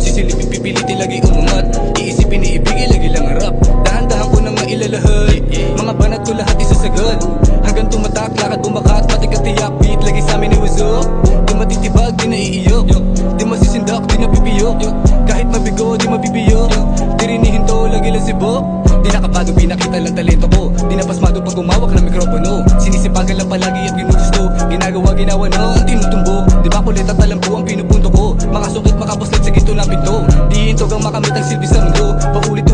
Sisilipin, pipilitin, lagi umangat. Iisipin, iibigin, lagi lang harap. Dahan-dahan ko nang mailalahad. Mga banat ko lahat isasagad. Hanggang tumatak, lakad bumakat, pati katiyak, beat lagi sa amin iwasok. Di matitibag, di naiiyok. Di masisindak, di napipiyok. Kahit mabigo, di mabibiyok. Di rinihinto, lagi lang sibok. Di nakapado, pinakita lang talento ko. Di napasmado pag umawak ng mikropono. Sinisipagan lang palagi at ginugusto. Ginagawa, ginawa na ang tinutumbok. Di ba kulit at alam ko ang pinupunto ko. Makasungkit, makapuslit sa ginto ng pinto. Di hintog ang makamit ang silbi sa mundo. Paulit